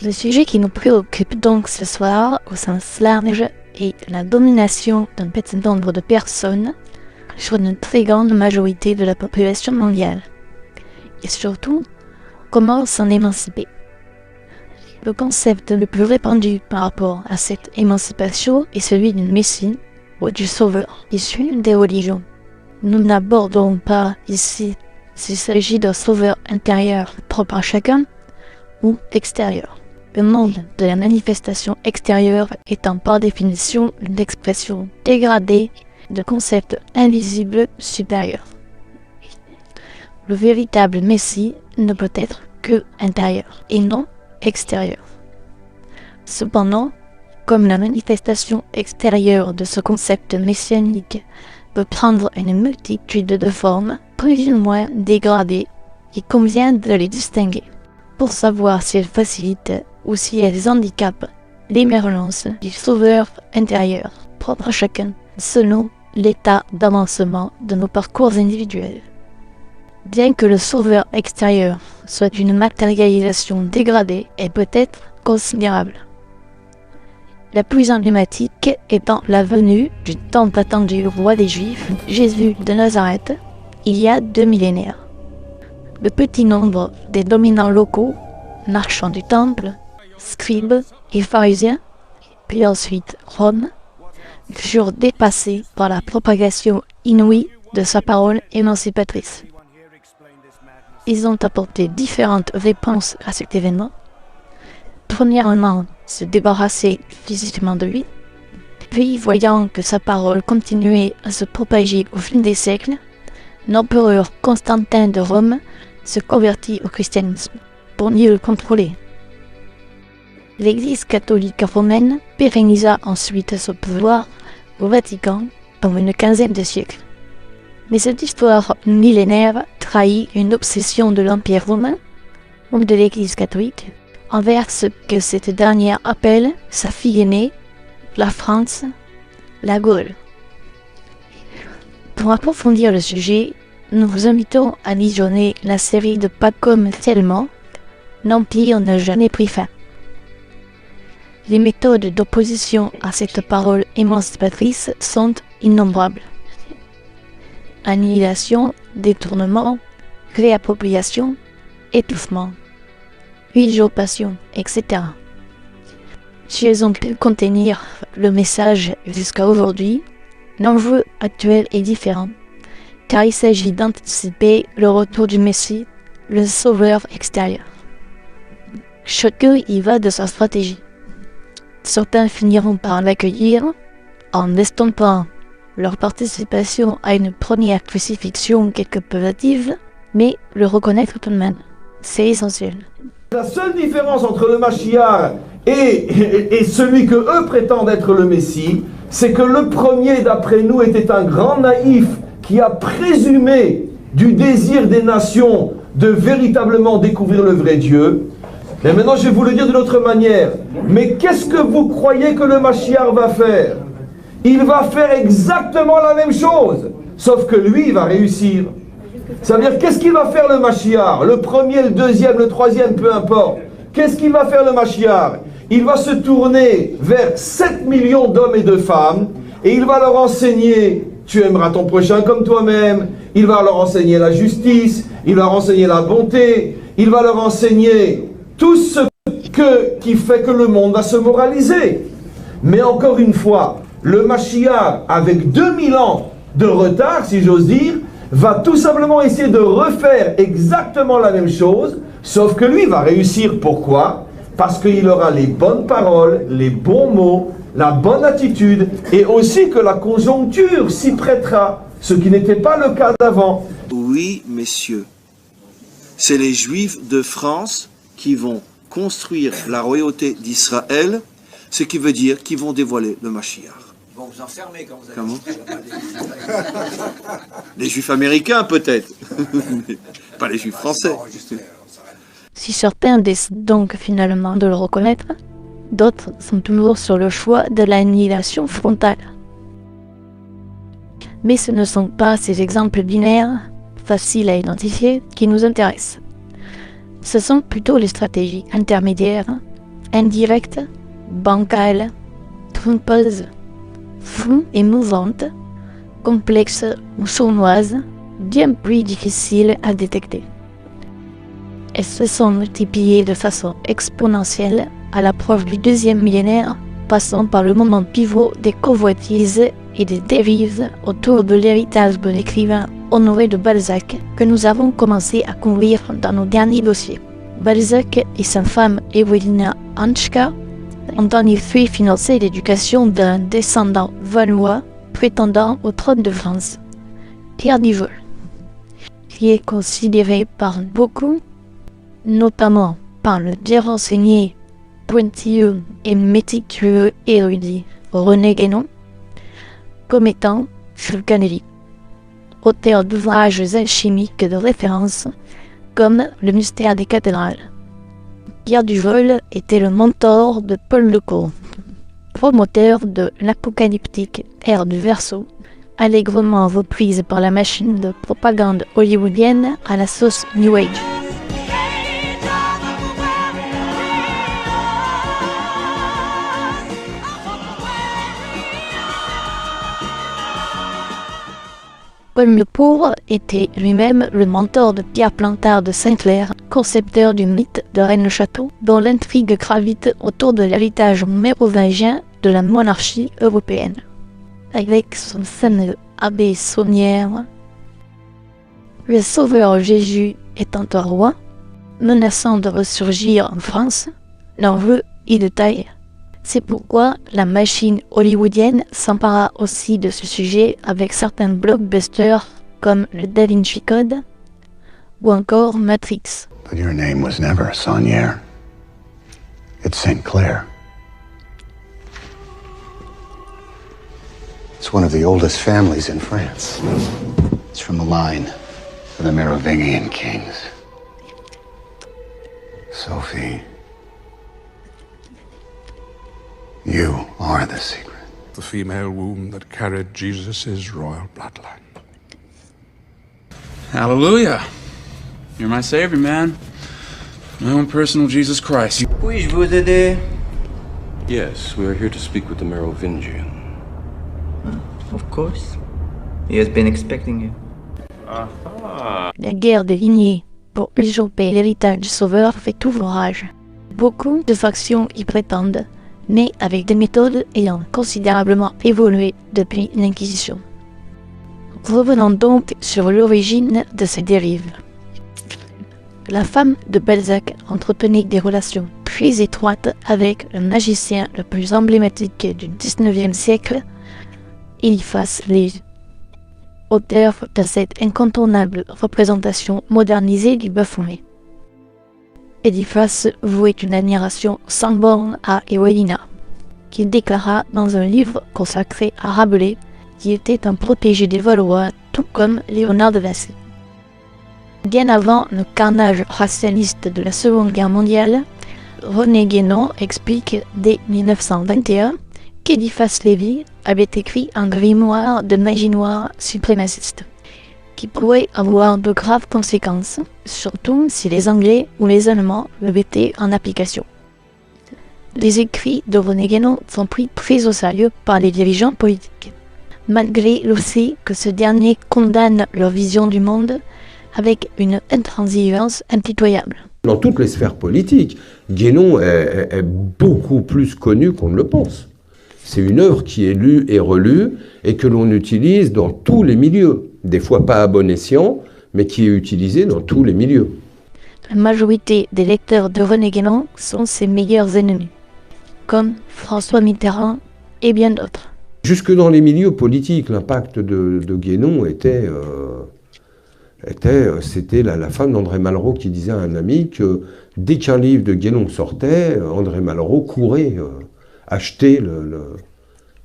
Le sujet qui nous préoccupe donc ce soir au sens large est la domination d'un petit nombre de personnes sur une très grande majorité de la population mondiale. Et surtout, comment s'en émanciper. Le concept le plus répandu par rapport à cette émancipation est celui du Messie ou du Sauveur, issu des religions. Nous n'abordons pas ici s'il s'agit d'un sauveur intérieur propre à chacun ou extérieur. Le monde de la manifestation extérieure étant par définition une expression dégradée de concepts invisibles supérieurs. Le véritable Messie ne peut être que intérieur et non extérieur. Cependant, comme la manifestation extérieure de ce concept messianique peut prendre une multitude de formes plus ou moins dégradées, il convient de les distinguer pour savoir si elles facilitent ou si elles handicapent l'émergence du sauveur intérieur propre à chacun selon l'état d'avancement de nos parcours individuels. Bien que le sauveur extérieur soit une matérialisation dégradée et peut-être considérable. La plus emblématique étant la venue du tant attendu roi des Juifs, Jésus de Nazareth, il y a 2 millénaires. Le petit nombre des dominants locaux, marchands du temple, scribes et pharisiens, puis ensuite Rome, furent dépassés par la propagation inouïe de sa parole émancipatrice. Ils ont apporté différentes réponses à cet événement. Premièrement, se débarrasser physiquement de lui, puis voyant que sa parole continuait à se propager au fil des siècles, l'empereur Constantin de Rome se convertit au christianisme pour mieux le contrôler. L'Église catholique romaine pérennisa ensuite son pouvoir au Vatican pendant une quinzaine de siècles. Mais cette histoire millénaire trahit une obsession de l'Empire romain, ou de l'Église catholique, envers ce que cette dernière appelle sa fille aînée, la France, la Gaule. Pour approfondir le sujet, nous vous invitons à visionner la série de Pas comme tellement, l'Empire n'a jamais pris fin. Les méthodes d'opposition à cette parole émancipatrice sont innombrables. Annihilation, détournement, réappropriation, étouffement, usurpation, etc. Si elles ont pu contenir le message jusqu'à aujourd'hui, l'enjeu actuel est différent, car il s'agit d'anticiper le retour du Messie, le sauveur extérieur. Chacun y va de sa stratégie. Certains finiront par l'accueillir en estompant leur participation à une première crucifixion quelque peu hâtive, mais le reconnaître tout de même. C'est essentiel. La seule différence entre le Mashiach et celui que eux prétendent être le Messie, c'est que le premier, d'après nous, était un grand naïf qui a présumé du désir des nations de véritablement découvrir le vrai Dieu. Et maintenant, je vais vous le dire d'une autre manière. Mais qu'est-ce que vous croyez que le Mashiach va faire? Il va faire exactement la même chose, sauf que lui, il va réussir. Ça veut dire, qu'est-ce qu'il va faire le Mashiach? Le premier, le deuxième, le troisième, peu importe. Qu'est-ce qu'il va faire le Mashiach? Il va se tourner vers 7 millions d'hommes et de femmes, et il va leur enseigner, tu aimeras ton prochain comme toi-même. Il va leur enseigner la justice, il va leur enseigner la bonté, il va leur enseigner tout ce qui fait que le monde va se moraliser. Mais encore une fois, le Mashiach, avec 2000 ans de retard, si j'ose dire, va tout simplement essayer de refaire exactement la même chose, sauf que lui va réussir. Pourquoi? Parce qu'il aura les bonnes paroles, les bons mots, la bonne attitude, et aussi que la conjoncture s'y prêtera, ce qui n'était pas le cas d'avant. Oui, messieurs, c'est les Juifs de France qui vont construire la royauté d'Israël, ce qui veut dire qu'ils vont dévoiler le Mashiach. Ils vont vous enfermer quand vous allez... Comment? Les Juifs américains peut-être, pas les Juifs français. Si certains décident donc finalement de le reconnaître, d'autres sont toujours sur le choix de l'annihilation frontale. Mais ce ne sont pas ces exemples binaires, faciles à identifier, qui nous intéressent. Ce sont plutôt les stratégies intermédiaires, indirecte, bancale, trompeuse, floue et mouvante, complexe ou sournoise, bien plus difficile à détecter. Elles se sont multipliées de façon exponentielle à l'approche du deuxième millénaire, passant par le moment pivot des convoitises et des dérives autour de l'héritage de l'écrivain Honoré de Balzac que nous avons commencé à couvrir dans nos derniers dossiers. Balzac et sa femme Ewelina Hanska ont en effet financé l'éducation d'un descendant valois prétendant au trône de France, Pierre d'Ivol, qui est considéré par beaucoup, notamment par le dérenseigné, pointilleux et méticuleux érudit René Guénon, comme étant vulcanique, auteur d'ouvrages alchimiques de référence comme Le mystère des cathédrales. Pierre d'Ivol était le mentor de Paul Lecourt, promoteur de l'apocalyptique ère du Verseau, allègrement reprise par la machine de propagande hollywoodienne à la sauce New Age. Paul Lecourt était lui-même le mentor de Pierre Plantard de Saint-Clair, concepteur du mythe de Rennes-le-Château, dont l'intrigue gravite autour de l'héritage mérovingien de la monarchie européenne. Avec son fameux abbé Saunière, le sauveur Jésus étant un roi, menaçant de ressurgir en France, l'enjeu est de taille. C'est pourquoi la machine hollywoodienne s'empara aussi de ce sujet avec certains blockbusters comme le Da Vinci Code ou encore Matrix. But your name was never Saunière. It's St. Clair. It's one of the oldest families in France. It's from the line of the Merovingian kings. Sophie, you are the secret. The female womb that carried Jesus' royal bloodline. Hallelujah. You're my savior, man. My own personal Jesus Christ. Puis-je vous aider? Yes, we are here to speak with the Merovingian. Of course. He has been expecting you. La guerre des lignées pour usurper l'héritage du Sauveur fait ouvrage. Beaucoup de factions y prétendent, mais avec des méthodes ayant considérablement évolué depuis l'Inquisition. Revenons donc sur l'origine de ces dérives. La femme de Balzac entretenait des relations très étroites avec le magicien le plus emblématique du XIXe siècle, Eliphas Lévi, auteur de cette incontournable représentation modernisée du Baphomet. Eliphas vouait une admiration sans borne à Ewelina, qu'il déclara dans un livre consacré à Rabelais, qui était un protégé des Valois, tout comme Léonard de Vinci. Bien avant le carnage racialiste de la Seconde Guerre mondiale, René Guénon explique dès 1921 qu'Eliphas Lévi avait écrit un grimoire de magie noire suprémaciste, qui pourrait avoir de graves conséquences, surtout si les Anglais ou les Allemands le mettaient en application. Les écrits de René Guénon sont pris très au sérieux par les dirigeants politiques, malgré le fait que ce dernier condamne leur vision du monde avec une intransigeance impitoyable. Dans toutes les sphères politiques, Guénon est beaucoup plus connu qu'on ne le pense. C'est une œuvre qui est lue et relue et que l'on utilise dans tous les milieux. Des fois pas à bon escient, mais qui est utilisée dans tous les milieux. La majorité des lecteurs de René Guénon sont ses meilleurs ennemis, comme François Mitterrand et bien d'autres. Jusque dans les milieux politiques, l'impact de Guénon c'était la femme d'André Malraux qui disait à un ami que dès qu'un livre de Guénon sortait, André Malraux courait acheter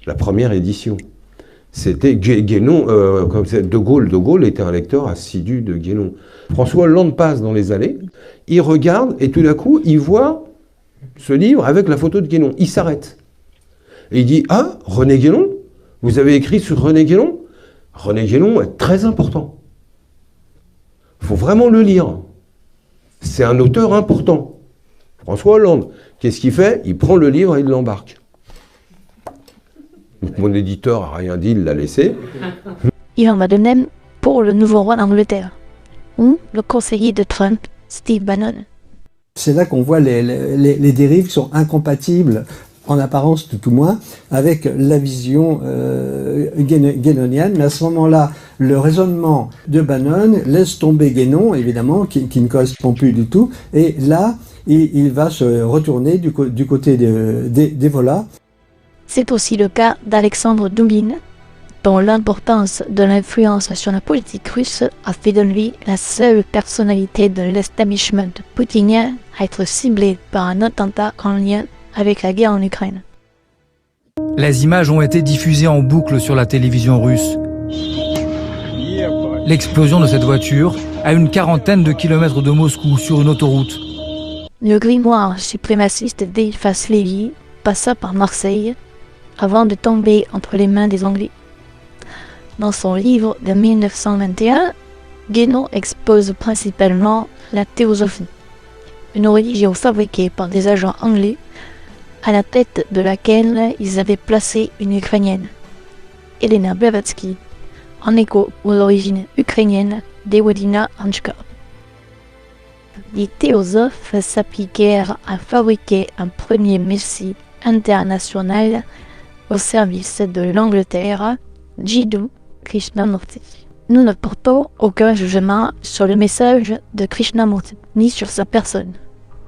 la première édition. C'était Guénon, comme De Gaulle était un lecteur assidu de Guénon. François Hollande passe dans les allées, il regarde et tout d'un coup, il voit ce livre avec la photo de Guénon. Il s'arrête. Et il dit « Ah, René Guénon? Vous avez écrit sur René Guénon? René Guénon est très important. Il faut vraiment le lire. C'est un auteur important. » François Hollande, Qu'est-ce qu'il fait? Il prend le livre et il l'embarque. Mon éditeur n'a rien dit, il l'a laissé. Il en va de même pour le nouveau roi d'Angleterre, ou le conseiller de Trump, Steve Bannon. C'est là qu'on voit les dérives qui sont incompatibles, en apparence tout moins, avec la vision guénonienne. Mais à ce moment-là, le raisonnement de Bannon laisse tomber Guénon, évidemment, qui ne correspond plus du tout. Et là, il va se retourner du côté des Volats. C'est aussi le cas d'Alexandre Dugin, dont l'importance de l'influence sur la politique russe a fait de lui la seule personnalité de l'establishment poutinien à être ciblée par un attentat en lien avec la guerre en Ukraine. Les images ont été diffusées en boucle sur la télévision russe. L'explosion de cette voiture à une quarantaine de kilomètres de Moscou sur une autoroute. Le grimoire suprémaciste d'Eliphas Lévy passa par Marseille avant de tomber entre les mains des Anglais. Dans son livre de 1921, Guénon expose principalement la théosophie, une religion fabriquée par des agents anglais à la tête de laquelle ils avaient placé une Ukrainienne, Elena Blavatsky, en écho aux origines ukrainiennes d'Ewelina Hanchka. Les théosophes s'appliquèrent à fabriquer un premier messie international au service de l'Angleterre, Jiddu Krishnamurti. Nous ne portons aucun jugement sur le message de Krishnamurti, ni sur sa personne,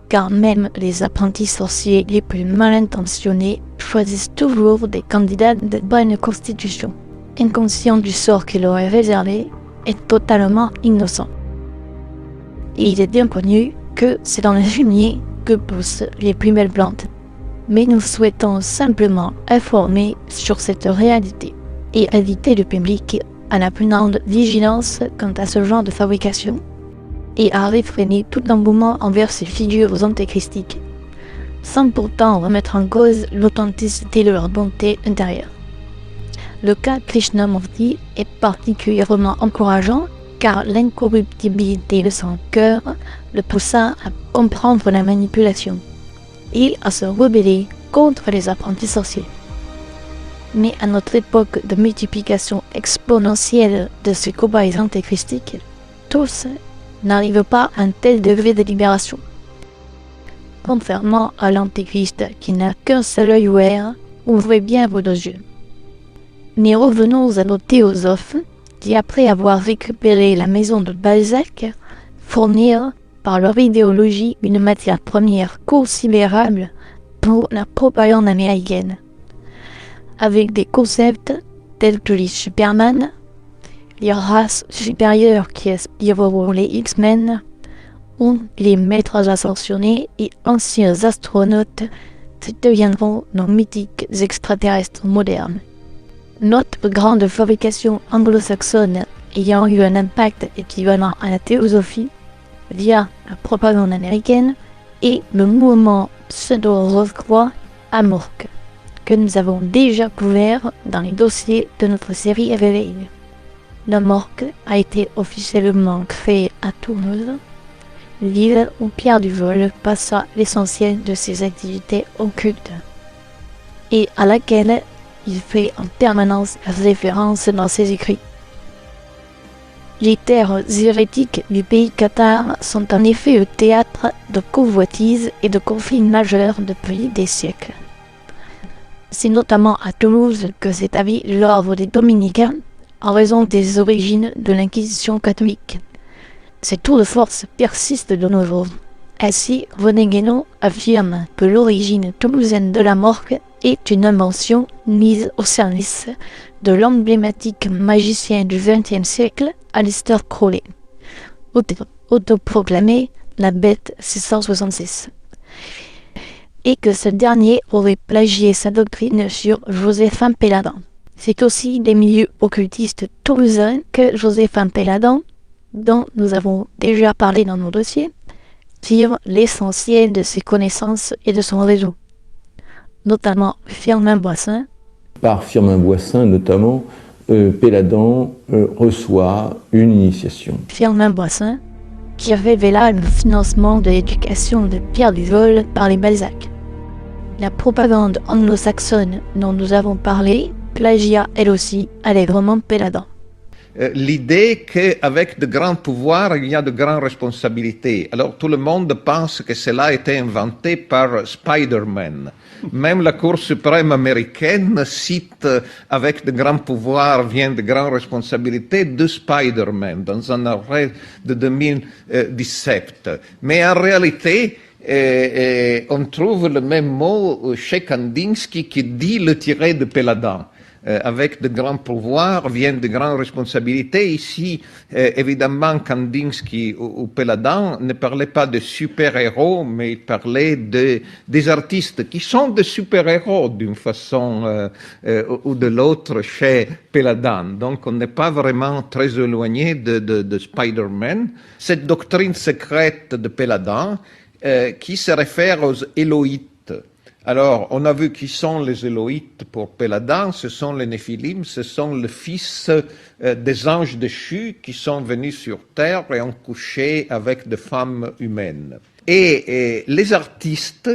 car même les apprentis sorciers les plus mal intentionnés choisissent toujours des candidats de bonne constitution, inconscients du sort qui leur est réservé et totalement innocents. Et il est bien connu que c'est dans le fumier que poussent les plus belles plantes. Mais nous souhaitons simplement informer sur cette réalité et inviter le public à la plus grande vigilance quant à ce genre de fabrication et à réfréner tout engouement envers ces figures antéchristiques, sans pourtant remettre en cause l'authenticité de leur bonté intérieure. Le cas Krishnamurti est particulièrement encourageant car l'incorruptibilité de son cœur le poussa à comprendre la manipulation et à se rebeller contre les apprentis sorciers. Mais à notre époque de multiplication exponentielle de ces cobayes antéchristiques, tous n'arrivent pas à un tel degré de libération. Contrairement à l'antéchrist qui n'a qu'un seul œil ouvert, ouvrez bien vos deux yeux. Mais revenons à nos théosophes qui, après avoir récupéré la maison de Balzac, fournirent par leur idéologie une matière première considérable pour la propagande américaine, avec des concepts tels que les Superman, les races supérieures qui aspireront les X-Men, ou les maîtres ascensionnés et anciens astronautes qui deviendront nos mythiques extraterrestres modernes. Notre grande fabrication anglo-saxonne ayant eu un impact équivalent à la théosophie via la propagande américaine et le mouvement pseudo-rose-croix amorque que nous avons déjà couvert dans les dossiers de notre série Éveil. L'amorque a été officiellement créé à Toulouse, l'île où Pierre Duvol passa l'essentiel de ses activités occultes et à laquelle il fait en permanence référence dans ses écrits. Les terres hérétiques du pays cathare sont en effet le théâtre de convoitises et de conflits majeurs depuis des siècles. C'est notamment à Toulouse que s'est établi l'ordre des Dominicains en raison des origines de l'Inquisition catholique. Ces tours de force persistent de nos jours. Ainsi, René Guénon affirme que l'origine toulousaine de la morque est une invention mise au service de l'emblématique magicien du XXe siècle, Aleister Crowley, autoproclamé la bête 666, et que ce dernier aurait plagié sa doctrine sur Joséphin Péladan. C'est aussi des milieux occultistes toulousains que Joséphin Péladan, dont nous avons déjà parlé dans nos dossiers, tire l'essentiel de ses connaissances et de son réseau, notamment Firmin Boissin. Par Firmin Boissin, notamment, Péladan reçoit une initiation. Firmin Boissin, qui révéla le financement de l'éducation de Pierre Duvol par les Balzac. La propagande anglo-saxonne dont nous avons parlé plagia elle aussi allègrement Péladan. L'idée qu'avec de grands pouvoirs, il y a de grandes responsabilités. Alors tout le monde pense que cela a été inventé par Spider-Man. Même la Cour suprême américaine cite avec de grands pouvoirs viennent de grandes responsabilités de Spider-Man dans un arrêt de 2017. Mais en réalité, on trouve le même mot chez Kandinsky qui dit le tiré de Péladan. Avec de grands pouvoirs viennent de grandes responsabilités. Ici, évidemment, Kandinsky ou Péladan ne parlaient pas de super-héros, mais ils parlaient des artistes qui sont des super-héros d'une façon ou de l'autre chez Péladan. Donc, on n'est pas vraiment très éloigné de Spider-Man. Cette doctrine secrète de Péladan qui se réfère aux Éloïtes. Alors, on a vu qui sont les Éloïtes pour Péladan, ce sont les Néphilim, ce sont les fils des anges déchus qui sont venus sur terre et ont couché avec des femmes humaines. Et les artistes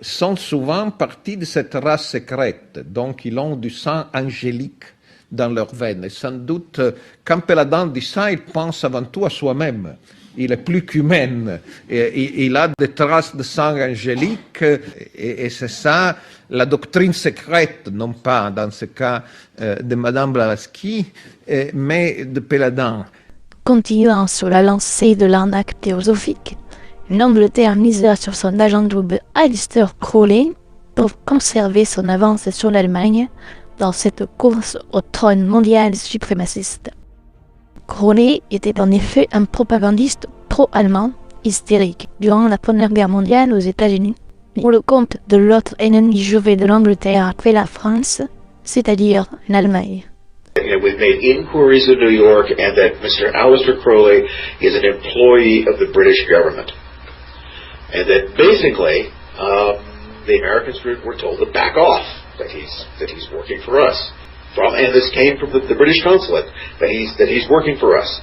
sont souvent partis de cette race secrète, donc ils ont du sang angélique dans leurs veines. Et sans doute, quand Péladan dit ça, il pense avant tout à soi-même. Il est plus qu'humain, il a des traces de sang angélique, et c'est ça la doctrine secrète, non pas dans ce cas de Madame Blavatsky, mais de Péladan. Continuant sur la lancée de l'arnaque théosophique, l'Angleterre misera sur son agent double Aleister Crowley pour conserver son avance sur l'Allemagne dans cette course au trône mondial suprémaciste. Crowley était en effet un propagandiste pro-allemand hystérique durant la Première Guerre mondiale aux États-Unis, pour le compte de l'autre ennemi juré de l'Angleterre qu'est la France, c'est-à-dire l'Allemagne. We've made inquiries in New York, and that Mr. Aleister Crowley is an employee of the British government, and that basically the Americans were told to back off, that he's working for us. And this came from the British consulate, that he's working for us.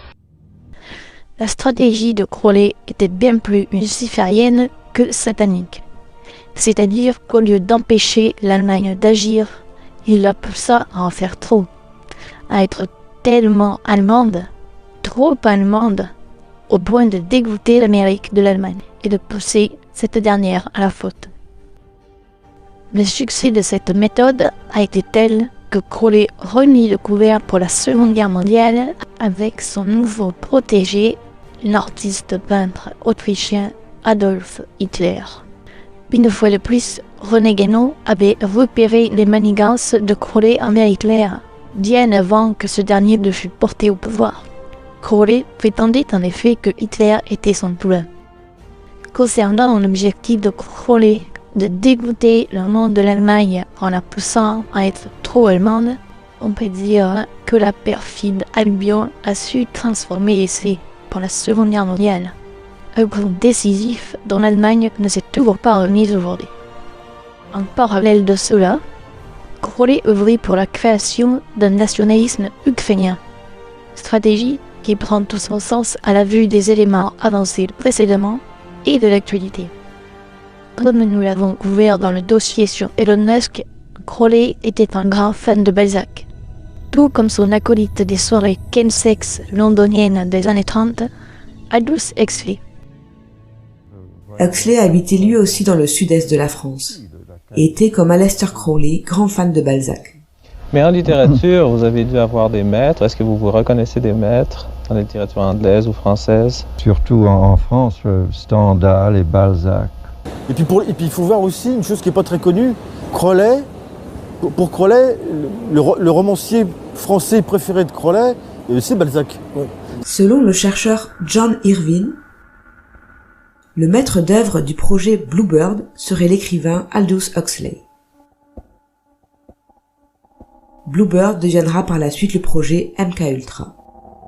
La stratégie de Crowley était bien plus luciférienne que satanique. C'est-à-dire qu'au lieu d'empêcher l'Allemagne d'agir, il la poussa à en faire trop, à être tellement allemande, trop allemande, au point de dégoûter l'Amérique de l'Allemagne et de pousser cette dernière à la faute. Le succès de cette méthode a été tel que Crowley remit le couvert pour la Seconde Guerre mondiale avec son nouveau protégé, l'artiste peintre autrichien Adolf Hitler. Une fois de plus, René Guénon avait repéré les manigances de Crowley envers Hitler, bien avant que ce dernier ne fût porté au pouvoir. Crowley prétendait en effet que Hitler était son poulain. Concernant l'objectif de Crowley de dégoûter le monde de l'Allemagne en la poussant à être trop allemande, on peut dire que la perfide Albion a su transformer l'essai pour la Seconde Guerre mondiale, un coup décisif dont l'Allemagne ne s'est toujours pas remise aujourd'hui. En parallèle de cela, Crowley œuvrait pour la création d'un nationalisme ukrainien, stratégie qui prend tout son sens à la vue des éléments avancés précédemment et de l'actualité. Comme nous l'avons couvert dans le dossier sur Elon Musk, Crowley était un grand fan de Balzac. Tout comme son acolyte des soirées Kensex londoniennes des années 30, Aldous Huxley. Huxley habitait lui aussi dans le sud-est de la France, et était, comme Aleister Crowley, grand fan de Balzac. Mais en littérature, vous avez dû avoir des maîtres. Est-ce que vous vous reconnaissez des maîtres en littérature anglaise ou française? Surtout en France, Stendhal et Balzac. Et puis il faut voir aussi une chose qui n'est pas très connue, Crowley. Pour Crowley, le romancier français préféré de Crowley, c'est Balzac. Ouais. Selon le chercheur John Irvine, le maître d'œuvre du projet Bluebird serait l'écrivain Aldous Huxley. Bluebird deviendra par la suite le projet MKUltra.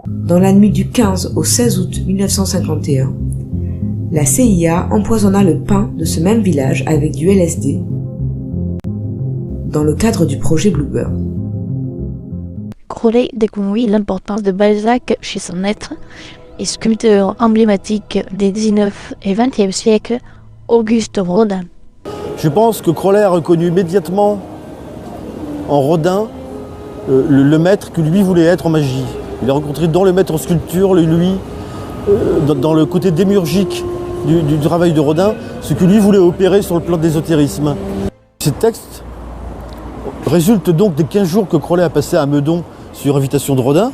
Dans la nuit du 15 au 16 août 1951, la CIA empoisonna le pain de ce même village avec du LSD dans le cadre du projet Bluebird. Crowley découvrit l'importance de Balzac chez son maître et sculpteur emblématique des 19 et 20e siècles, Auguste Rodin. Je pense que Crowley a reconnu immédiatement en Rodin le maître que lui voulait être en magie. Il a rencontré dans le maître en sculpture, lui, dans le côté démiurgique du travail de Rodin, ce que lui voulait opérer sur le plan de l'ésotérisme. Ces textes résultent donc des 15 jours que Crowley a passé à Meudon sur invitation de Rodin.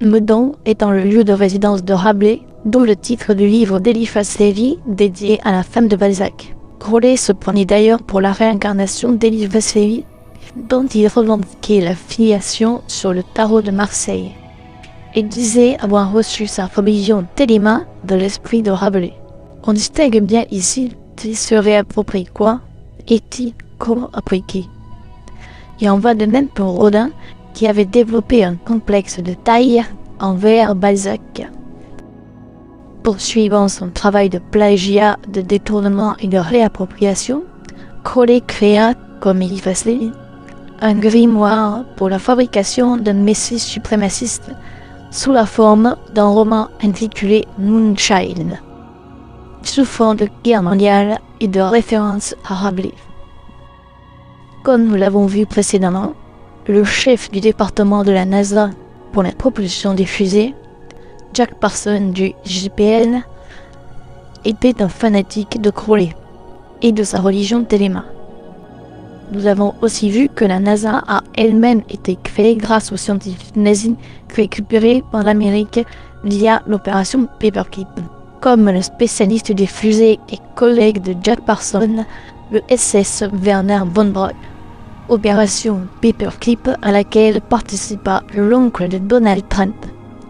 Meudon étant le lieu de résidence de Rabelais, d'où le titre du livre d'Eliphas Lévy dédié à la femme de Balzac. Crowley se prenait d'ailleurs pour la réincarnation d'Eliphas Lévy, dont il revendiquait la filiation sur le tarot de Marseille. Il disait avoir reçu sa religion Télima de l'esprit de Rabelais. On distingue bien ici qui serait approprié quoi et qui comment appliqué. Il en va de même pour Rodin, qui avait développé un complexe de taille envers Balzac. Poursuivant son travail de plagiat, de détournement et de réappropriation, Crowley créa, comme Eliphas Lévy, un grimoire pour la fabrication d'un messie suprémaciste sous la forme d'un roman intitulé Moonchild, sous fond de guerre mondiale et de référence à Rabelais. Comme nous l'avons vu précédemment, le chef du département de la NASA pour la propulsion des fusées, Jack Parsons du JPL, était un fanatique de Crowley et de sa religion Télema. Nous avons aussi vu que la NASA a elle-même été créée grâce aux scientifiques nazis récupérés par l'Amérique via l'opération Paperclip. Comme le spécialiste des fusées et collègue de Jack Parsons, le SS Werner von Braun. Opération Paperclip à laquelle participa l'oncle de Donald Trump,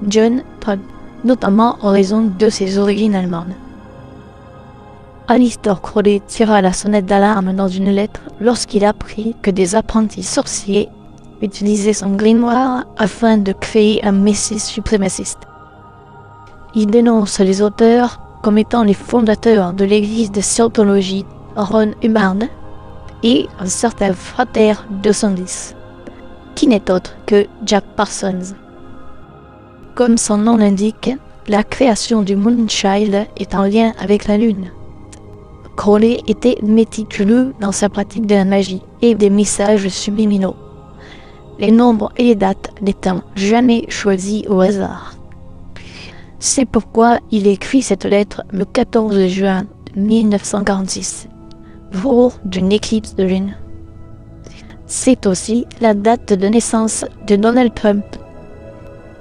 John Trump, notamment en raison de ses origines allemandes. Aleister Crowley tira la sonnette d'alarme dans une lettre lorsqu'il apprit que des apprentis sorciers utilisaient son grimoire afin de créer un messie suprémaciste. Il dénonce les auteurs comme étant les fondateurs de l'église de scientologie Ron Hubbard et un certain Frater 210, qui n'est autre que Jack Parsons. Comme son nom l'indique, la création du Moonchild est en lien avec la Lune. Crowley était méticuleux dans sa pratique de la magie et des messages subliminaux, les nombres et les dates n'étant jamais choisis au hasard. C'est pourquoi il écrit cette lettre le 14 juin 1946, jour d'une éclipse de lune. C'est aussi la date de naissance de Donald Trump.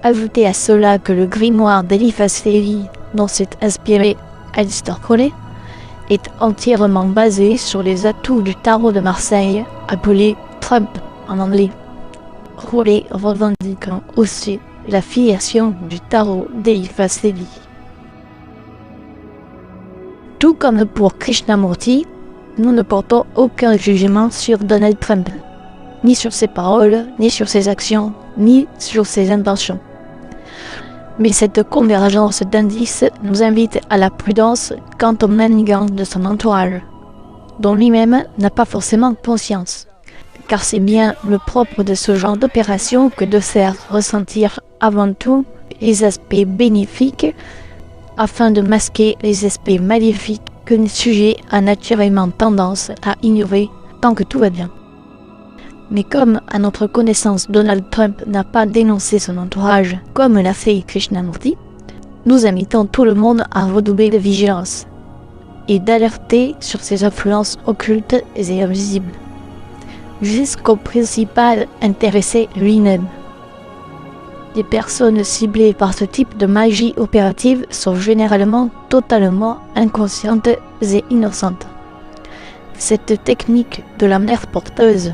Ajoutez à cela que le grimoire d'Eliphas Lévy, dont s'est inspiré Aleister Crowley, est entièrement basé sur les atouts du tarot de Marseille, appelé Trump en anglais. Crowley revendiquant aussi la filiation du tarot d'Eliphas Lévy. Tout comme pour Krishnamurti, nous ne portons aucun jugement sur Donald Trump, ni sur ses paroles, ni sur ses actions, ni sur ses intentions. Mais cette convergence d'indices nous invite à la prudence quant aux manigances de son entourage, dont lui-même n'a pas forcément conscience, car c'est bien le propre de ce genre d'opération que de faire ressentir avant tout les aspects bénéfiques afin de masquer les aspects maléfiques que le sujet a naturellement tendance à ignorer tant que tout va bien. Mais comme, à notre connaissance, Donald Trump n'a pas dénoncé son entourage comme l'a fait Krishnamurti, nous invitons tout le monde à redoubler de vigilance et d'alerter sur ses influences occultes et invisibles, jusqu'au principal intéressé lui-même. Les personnes ciblées par ce type de magie opérative sont généralement totalement inconscientes et innocentes. Cette technique de la mère porteuse,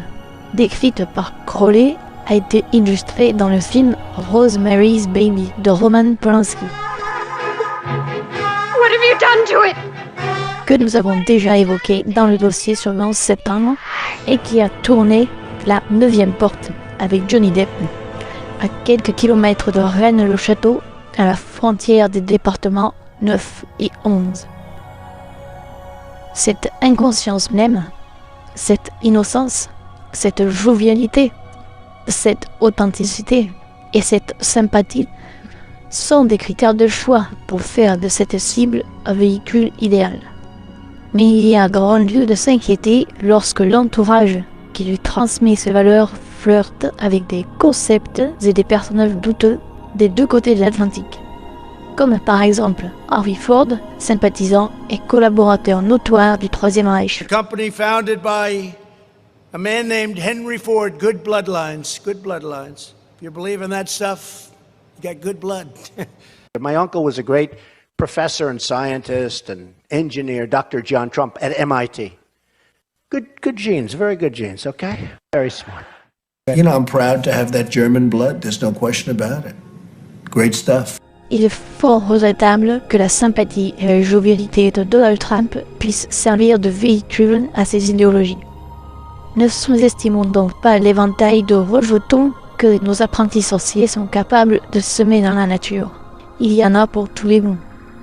décrite par Crowley, a été illustrée dans le film Rosemary's Baby de Roman Polanski, What have you done to it? que nous avons déjà évoqué dans le dossier sur le 11 septembre et qui a tourné la 9e porte avec Johnny Depp, à quelques kilomètres de Rennes-le-Château, à la frontière des départements 9 et 11. Cette inconscience même, cette innocence, cette jovialité, cette authenticité et cette sympathie sont des critères de choix pour faire de cette cible un véhicule idéal. Mais il y a grand lieu de s'inquiéter lorsque l'entourage qui lui transmet ces valeurs flirte avec des concepts et des personnages douteux des deux côtés de l'Atlantique. Comme par exemple Harvey Ford, sympathisant et collaborateur notoire du Troisième Reich. A company founded by a man named Henry Ford, good bloodlines, good bloodlines. If you believe in that stuff, you got good blood. My uncle was a great professor and scientist and engineer, Dr. John Trump at MIT. Good genes, very good genes, okay? Very smart. You know, I'm proud to have that German blood, there's no question about it. Great stuff. Il est fort regrettable que la sympathie et la jovialité de Donald Trump puissent servir de véhicule à ses idéologies. Ne sous-estimons donc pas l'éventail de rejetons que nos apprentis sorciers sont capables de semer dans la nature. Il y en a pour tous les goûts.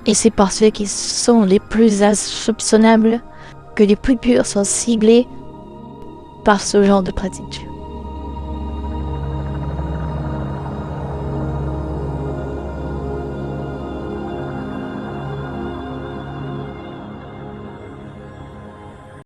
Et c'est par ceux qui sont les plus insoupçonnables que les plus purs sont ciblés par ce genre de pratique.